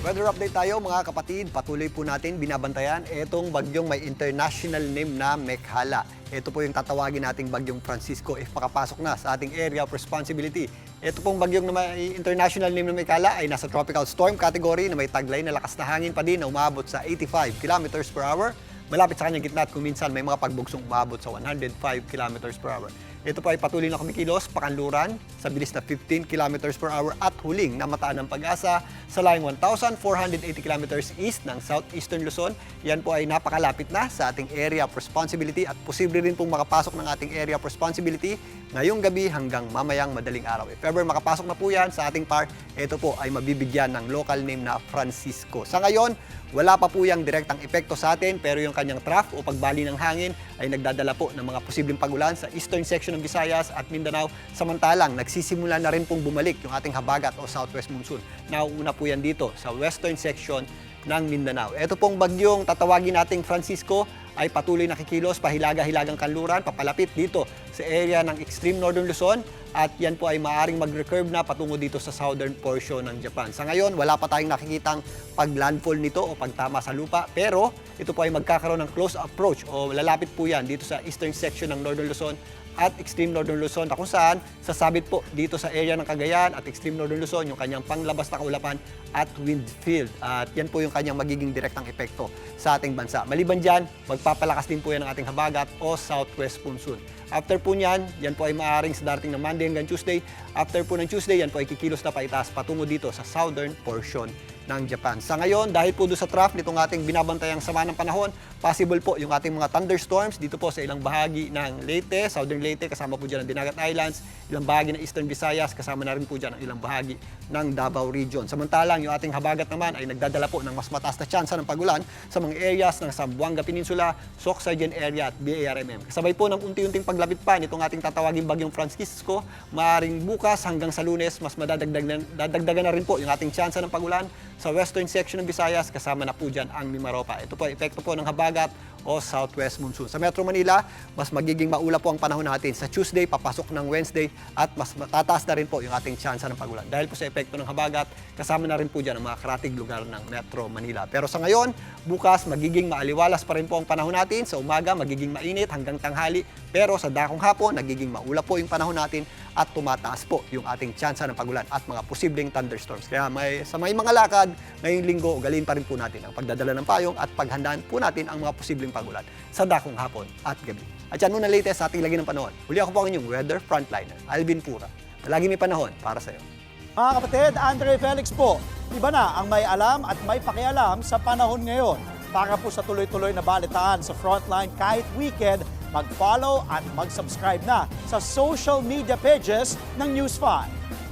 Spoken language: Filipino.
Weather update tayo mga kapatid. Patuloy po natin binabantayan itong bagyong may international name na Mekhala. Ito po yung tatawagin nating bagyong Francisco if makapasok na sa ating area of responsibility. Ito pong bagyong na may international name na Mekhala ay nasa tropical storm category na may taglay na lakas na hangin pa din na umabot sa 85 kilometers per hour. Malapit sa kanyang gitna at kung minsan may mga pagbugsong umabot sa 105 kilometers per hour. Ito po ay patuloy na kumikilos, pakanluran, sa bilis na 15 kilometers per hour at huling namataan ng Pag-asa sa layong 1,480 kilometers east ng southeastern Luzon. Yan po ay napakalapit na sa ating area of responsibility at posible rin pong makapasok ng ating area of responsibility ngayong gabi hanggang mamayang madaling araw. If ever makapasok na po yan sa ating par, ito po ay mabibigyan ng local name na Francisco. Sa ngayon, wala pa po yung direktang epekto sa atin pero yung kanyang trough o pagbali ng hangin ay nagdadala po ng mga posibleng pagulan sa eastern section ng Visayas at Mindanao. Samantalang, nagsisimula na rin pong bumalik yung ating habagat o southwest monsoon. Nauuna po yan dito sa western section ng Mindanao. Ito pong bagyong tatawagin nating Francisco ay patuloy na kikilos, pahilaga-hilagang kanluran, papalapit dito sa area ng extreme northern Luzon at yan po ay maaaring mag-recurve na patungo dito sa southern portion ng Japan. Sa ngayon, wala pa tayong nakikitang pag-landfall nito o pagtama sa lupa pero ito po ay magkakaroon ng close approach o lalapit po yan dito sa eastern section ng northern Luzon at extreme northern Luzon na kung saan sasabit po dito sa area ng Cagayan at extreme northern Luzon yung kanyang panglabas na kaulapan at wind field. At yan po yung kanyang magiging direktang epekto sa ating bansa. Maliban dyan, magpapalakas din po yan ng ating habagat o southwest monsoon. After po niyan, yan po ay maaaring sa darating ng Monday hanggang Tuesday. After po ng Tuesday, yan po ay kikilos na paitaas patungo dito sa southern portion ng Japan. Sa ngayon, dahil po doon sa trough nitong ating binabantayang sama ng panahon, possible po yung ating mga thunderstorms dito po sa ilang bahagi ng Leyte, southern Leyte, kasama po dyan ang Dinagat Islands, ilang bahagi ng eastern Visayas, kasama na rin po dyan ang ilang bahagi ng Davao Region. Samantalang, yung ating habagat naman ay nagdadala po ng mas mataas na tsansa ng pagulan sa mga areas ng Zamboanga Peninsula, Sorsogon area at BARMM. Kasabay po ng unti-unting paglapit pa nitong ating tatawaging bagyong Francisco, maaaring bukas hanggang sa Lunes, mas dadagdagan na rin po yung ating tsansa ng pagulan sa western section ng Visayas, kasama na po dyan ang Mimaropa. Ito po ay epekto po ng habagat o southwest monsoon. Sa Metro Manila, mas magiging maulap po ang panahon natin. Sa Tuesday, papasok ng Wednesday at mas matataas na rin po yung ating tsansa ng pagulan. Dahil po sa epekto ng habagat, kasama na rin po dyan ang mga karatig lugar ng Metro Manila. Pero sa ngayon, bukas, magiging maaliwalas pa rin po ang panahon natin. Sa umaga, magiging mainit hanggang tanghali. Pero sa dakong hapon, nagiging maulap po yung panahon natin at tumataas po yung ating tsansa ng pagulan at mga posibleng thunderstorms. Kaya sa may mga lakad, ngayong linggo, ugalin pa rin po natin ang pagdadala ng payong at paghandaan po natin ang mga posibleng pagulan sa dakong hapon at gabi. At yan muna latest sa ating lagi ng panahon. Huli ako po ang inyong weather frontliner, Alvin Pura. Lagi may panahon para sa iyo. Mga kapatid, Andre Felix po. Iba na ang may alam at may pakialam sa panahon ngayon. Para po sa tuloy-tuloy na balitaan sa Frontline kahit weekend, mag-follow at mag-subscribe na sa social media pages ng News 5.